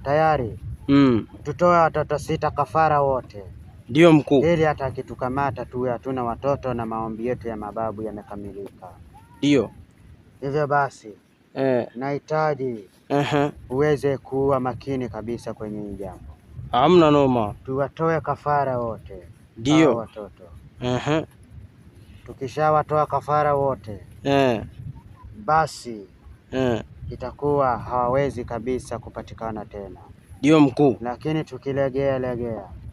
tayari. Tutoe watoto 6 kafara wote. Ndio mkuu. Ili hata akitukamata tuwe hatuna watoto na maombi yetu ya mababu yamekamilika. Ndio. Hivyo basi nahitaji uweze kuwa makini kabisa kwenye hili jambo. Hamna noma. Tuwatoe kafara wote. Ndio. Watoto. Tukishawatoa kafara wote. Basi itakuwa hawawezi kabisa kupatikana tena. Ndio mkuu. Lakini tukilegea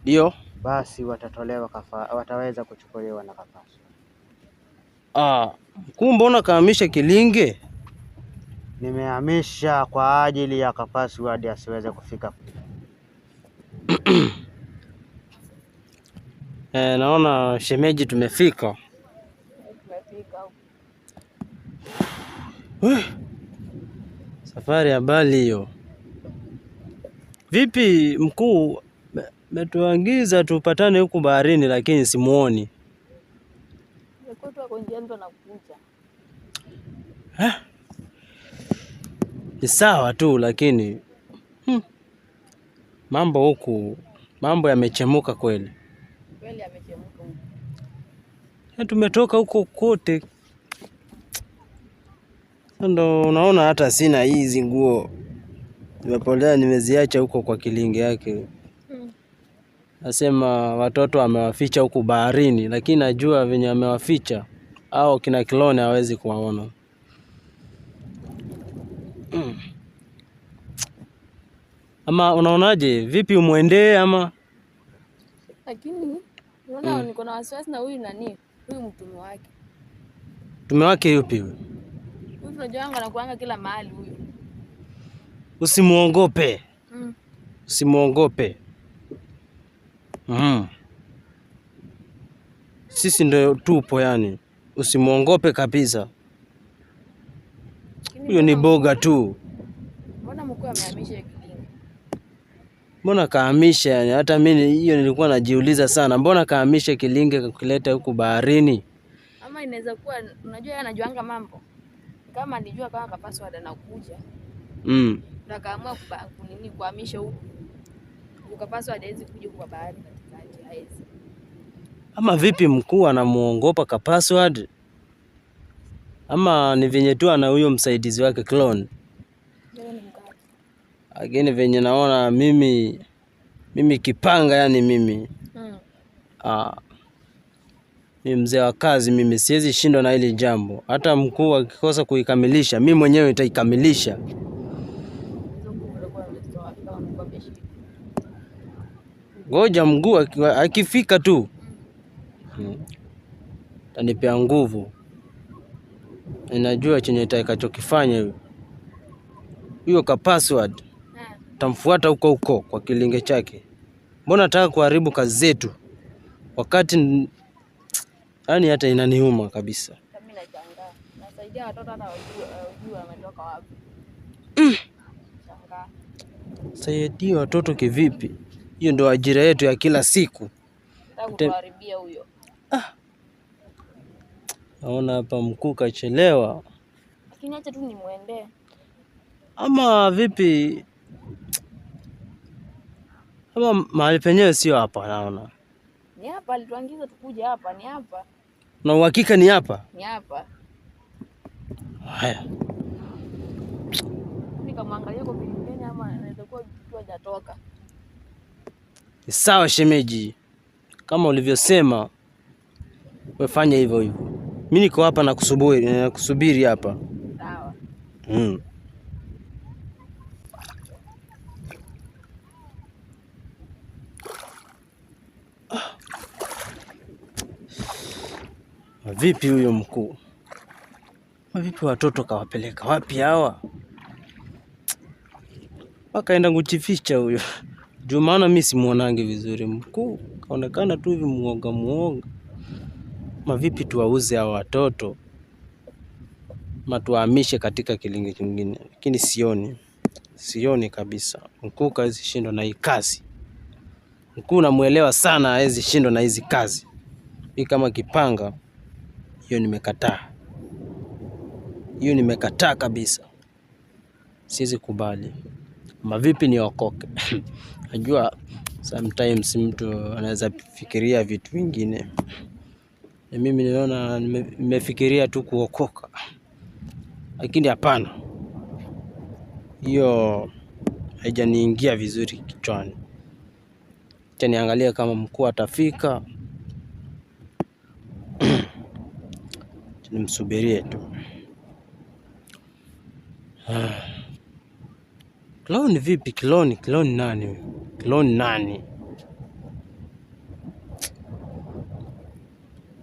ndio basi watatolewa wataweza kuchukuliwa na Kapaso. Mkuu, mbona kahamisha kilinge? Nimehamisha kwa ajili ya Kapaso hadi asiweze kufika. Naona shemeji tumefika. Safari ya Bali hiyo. Vipi mkuu, metuagiza tupatane huku baharini lakini simuoni. Ni sawa tu lakini mambo huku, mambo yamechemuka kweli. Kweli yamechemuka huku. Tumetoka huko kote. Ndo unaona hata sina hizi nguo. Nimepolea, nimeziacha huko kwa kilinge yake. Nasema watoto amewaficha huku baharini, lakini najua venye amewaficha au kina Kilone hawezi kuwaona. Ama unaonaje? Vipi umwendee ama? Lakini unaona niko na wasiwasi na huyu nani? Huyu mtume wake. Mtume wake yupi huyu? Huyu unajua anakuanga kila mahali huyu. Usimuogope. Usimuogope. Sisi ndio tupo yani. Usimuogope kabisa. Huyo ni boga tu. Mbona mkuu amehamisha kilinge? Mbona kahamisha yani? Hata mimi hiyo nilikuwa najiuliza sana. Mbona kahamisha kilinge kukileta huku baharini? Ama inaweza kuwa unajua yeye anajuanga mambo. Kama alijua kama Kapaso anakuja. Na kaamua kuhamisha huku. Kapaso hawezi kuja kwa bahari katikati, hawezi. Ama vipi mkuu anamuogopa Kapaso? Ama ni venye tu ana huyo msaidizi wake Kilone? Lakini venye naona mimi kipanga yani mimi. Ni mzee wa kazi mimi, siwezi shindwa na hili jambo. Hata mkuu akikosa kuikamilisha, mimi mwenyewe nitaikamilisha. Ngoja mguu akifika tu. Tanipea nguvu. Ninajua chenye itakachokifanya huyo Kapaso. Tamfuata huko kwa kilinge chake. Mbona nataka kuharibu kazi zetu? Wakati yani hata inaniuma kabisa. Mimi nashangaa. Nasaidia watoto hata wajue wametoka wapi. Nashangaa. Saidia watoto kivipi? Hiyo ndio ajira yetu ya kila siku. Kuharibia huyo. Naona hapa mkuu kachelewa. Lakini acha tu nimwendee. Ama vipi? Ama mahali penyewe sio hapa naona. Ni hapa alituagiza tukuje hapa, ni hapa. Na uhakika ni hapa? Ni hapa. Haya. Nikamwangalia kwa pembeni ama anaweza kuwa hajatoka. Ni sawa shemeji. Kama ulivyosema, wefanya hivyo hivyo. Mimi niko hapa na kusubiri hapa. Sawa. Vipi huyo mkuu? Vipi watoto kawapeleka wapi hawa? Wakaenda kujificha huyo. Ndio maana mimi simuonangi vizuri mkuu. Kaonekana tu hivi muoga. Vipi tuwauze hawa watoto? Tuwahamishe katika kilinge kingine. Lakini sioni kabisa. Mkuu hawezi shindwa na hii kazi. Mkuu namuelewa sana, hawezi shindwa na hizi kazi. Mimi kama kipanga hiyo nimekataa. Hiyo nimekataa kabisa. Siwezi kubali. mavipi niokoke. Najua sometimes mtu anaweza fikiria vitu vingine, na mimi niliona nimefikiria tu kuokoka, lakini hapana, hiyo haijaniingia vizuri kichwani. Acha niangalia kama mkuu atafika. Nimsubirie tu. Clown vipi? Clown nani? Clown nani?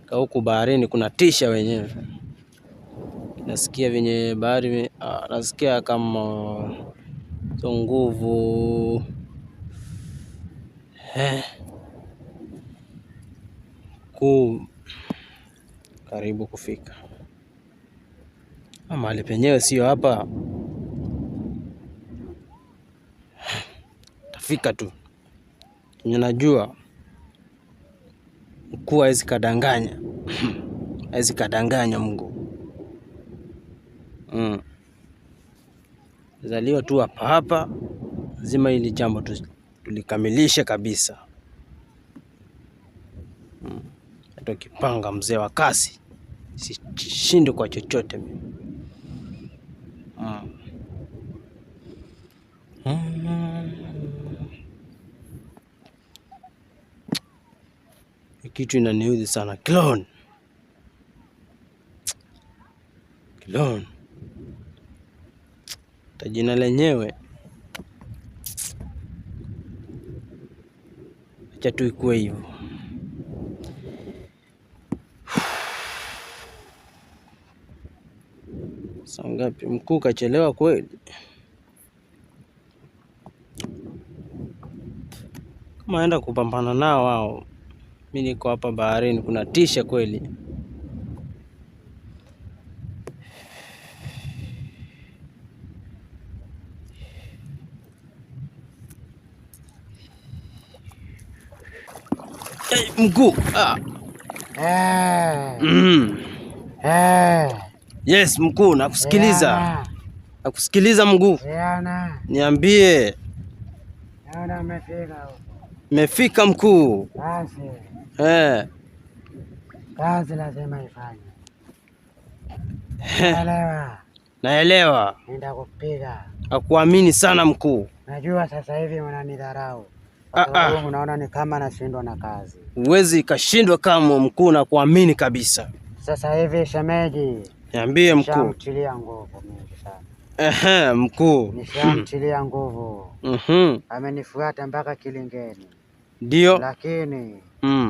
Huku baharini kuna tisha wenyewe. Nasikia venye bahari, nasikia kama so nguvu. Karibu kufika. Mahali penyewe sio hapa. Tafika tu. Najua mkuu hawezi kadanganya. Hawezi kadanganya Mungu. Zaliwa tu hapa. Lazima hili jambo tulikamilishe kabisa. Hata ukipanga mzee wa kasi, sishinde kwa chochote mimi. Kitu inaniudhi sana. Clown. Tajina lenyewe. Acha tu ikuwe hivyo. Saa ngapi? Mkuu kachelewa kweli. Kama aenda kupambana nao wao, mimi niko hapa baharini, kuna tisha kweli. Mkuu. Yes mkuu, nakusikiliza. Nakusikiliza mkuu. Niambie. Naona umefika. Umefika mkuu. Basi. Kazi lazima ifanye. Naelewa. Nenda kupiga. Nakuamini sana mkuu. Najua sasa hivi unanidharau. Sababu unaona ni kama nashindwa na kazi. Huwezi kashindwa kama mkuu, na kuamini kabisa. Sasa hivi shemeji. Niambie mkuu. Nishamtilia nguvu mingi sana. Mkuu. Nishamtilia nguvu. Amenifuata mpaka kilingeni. Ndio. Lakini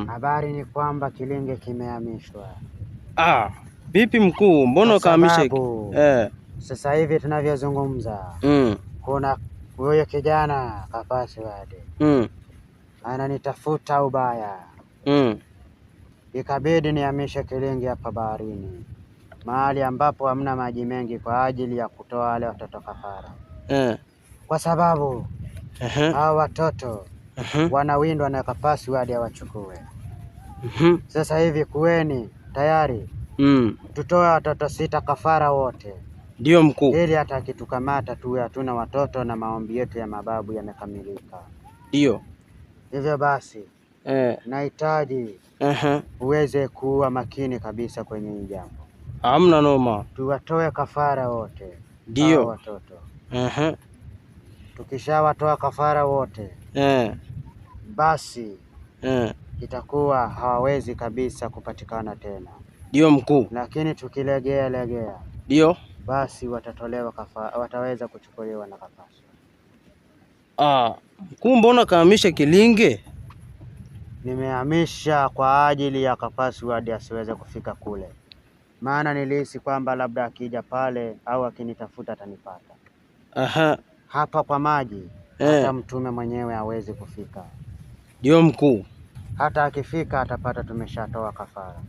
habari ni kwamba kilinge kimehamishwa. Vipi mkuu? Mbona ukahamisha? Sasa hivi tunavyozungumza, kuna huyo kijana Kapasi Wade ananitafuta ubaya. Ikabidi nihamishe kilinge hapa baharini, mahali ambapo hamna maji mengi, kwa ajili ya kutoa wale watoto kafara. Kwa sababu hao watoto wanawindwa na Kapasi Wade awachukue. Sasa hivi kuweni tayari, tutoe watoto 6 kafara wote. Ndio mkuu. Ili hata akitukamata tuwe hatuna watoto na maombi yetu ya mababu yamekamilika. Ndio. Hivyo basi nahitaji uweze kuwa makini kabisa kwenye hili jambo. Hamna noma. Tuwatoe kafara wote. Ndio. Watoto. Tukishawatoa kafara wote, basi itakuwa hawawezi kabisa kupatikana tena. Ndio mkuu. Lakini tukilegea, ndio, basi watatolewa wataweza kuchukuliwa na Kapasi. Mkuu, mbona kahamisha kilinge? Nimehamisha kwa ajili ya Kapasi Wade asiweze kufika kule, maana nilihisi kwamba labda akija pale au akinitafuta atanipata. Hapa kwa maji hata mtume mwenyewe hawezi kufika. Ndio mkuu. Hata akifika atapata tumeshatoa kafara.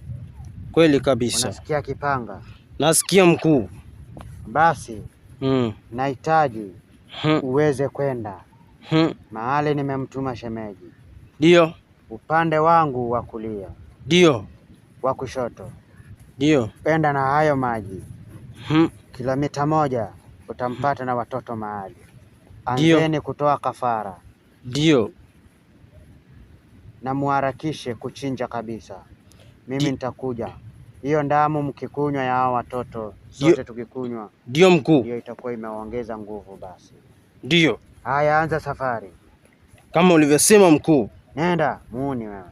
Kweli kabisa. Unasikia kipanga? Nasikia mkuu. Basi nahitaji uweze kwenda mahali nimemtuma shemeji. Ndio. Upande wangu wa kulia. Ndio. Wa kushoto. Ndio. Enda na hayo maji. Kilomita 1 utampata na watoto mahali. Anzeni kutoa kafara. Ndio. Na muharakishe kuchinja kabisa. Mimi nitakuja. Hiyo damu mkikunywa ya hao watoto, sote tukikunywa. Ndio mkuu. Hiyo itakuwa imeongeza nguvu basi. Ndio. Haya, anza safari. Kama ulivyosema mkuu. Nenda, muuni wewe.